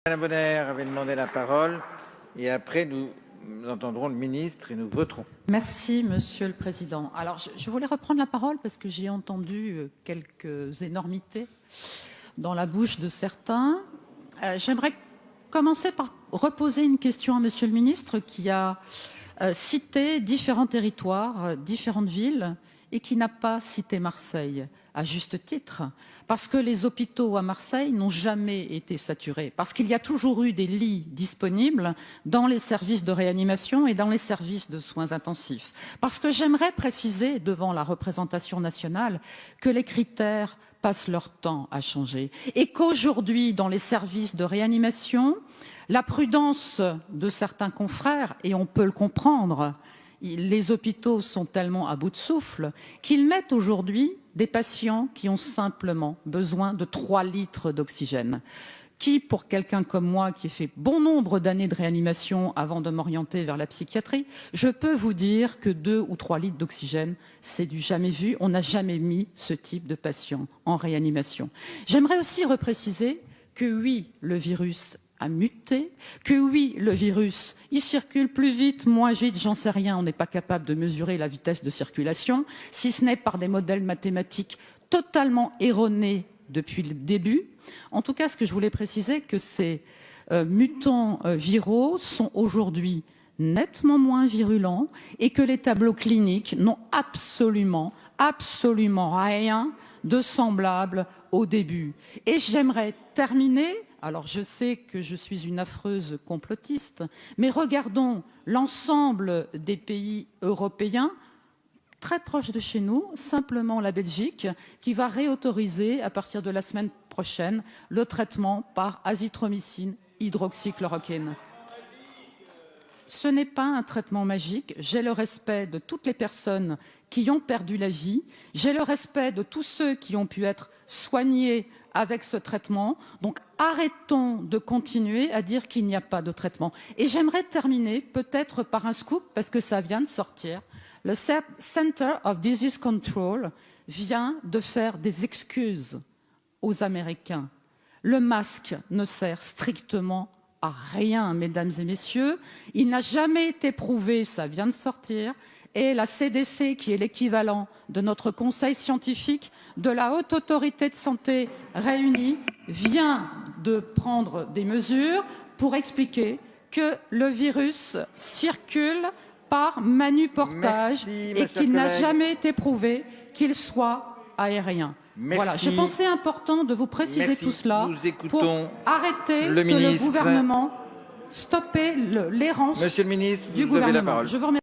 Madame Bonner avait demandé la parole et après nous entendrons le ministre et nous voterons. Merci, Monsieur le Président. Alors, je voulais reprendre la parole parce que j'ai entendu quelques énormités dans la bouche de certains. J'aimerais commencer par reposer une question à Monsieur le ministre qui a cité différents territoires, différentes villes et qui n'a pas cité Marseille, à juste titre, parce que les hôpitaux à Marseille n'ont jamais été saturés, parce qu'il y a toujours eu des lits disponibles dans les services de réanimation et dans les services de soins intensifs. Parce que j'aimerais préciser devant la représentation nationale que les critères passent leur temps à changer et qu'aujourd'hui, dans les services de réanimation, la prudence de certains confrères, et on peut le comprendre, les hôpitaux sont tellement à bout de souffle qu'ils mettent aujourd'hui des patients qui ont simplement besoin de 3 litres d'oxygène. Qui, pour quelqu'un comme moi, qui ai fait bon nombre d'années de réanimation avant de m'orienter vers la psychiatrie, je peux vous dire que 2 ou 3 litres d'oxygène, c'est du jamais vu. On n'a jamais mis ce type de patient en réanimation. J'aimerais aussi repréciser que oui, le virus a muté, que oui, le virus, il circule plus vite, moins vite, j'en sais rien, on n'est pas capable de mesurer la vitesse de circulation, si ce n'est par des modèles mathématiques totalement erronés depuis le début. En tout cas, ce que je voulais préciser, que ces mutants viraux sont aujourd'hui nettement moins virulents et que les tableaux cliniques n'ont absolument rien de semblable au début. Et j'aimerais terminer, alors je sais que je suis une affreuse complotiste, mais regardons l'ensemble des pays européens très proches de chez nous, simplement la Belgique, qui va réautoriser à partir de la semaine prochaine le traitement par azithromycine hydroxychloroquine. Ce n'est pas un traitement magique. J'ai le respect de toutes les personnes qui ont perdu la vie. J'ai le respect de tous ceux qui ont pu être soignés avec ce traitement. Donc arrêtons de continuer à dire qu'il n'y a pas de traitement. Et j'aimerais terminer peut-être par un scoop, parce que ça vient de sortir. Le Center of Disease Control vient de faire des excuses aux Américains. Le masque ne sert strictement à rien, mesdames et messieurs. Il n'a jamais été prouvé, ça vient de sortir, et la CDC, qui est l'équivalent de notre conseil scientifique, de la Haute Autorité de Santé réunie, vient de prendre des mesures pour expliquer que le virus circule par manuportage et qu'il n'a jamais été prouvé qu'il soit aérien. Merci. Voilà, je pensais important de vous préciser tout cela pour arrêter le que le gouvernement stopper l'errance Monsieur le ministre, du vous avez la gouvernement. parole. Je vous remercie.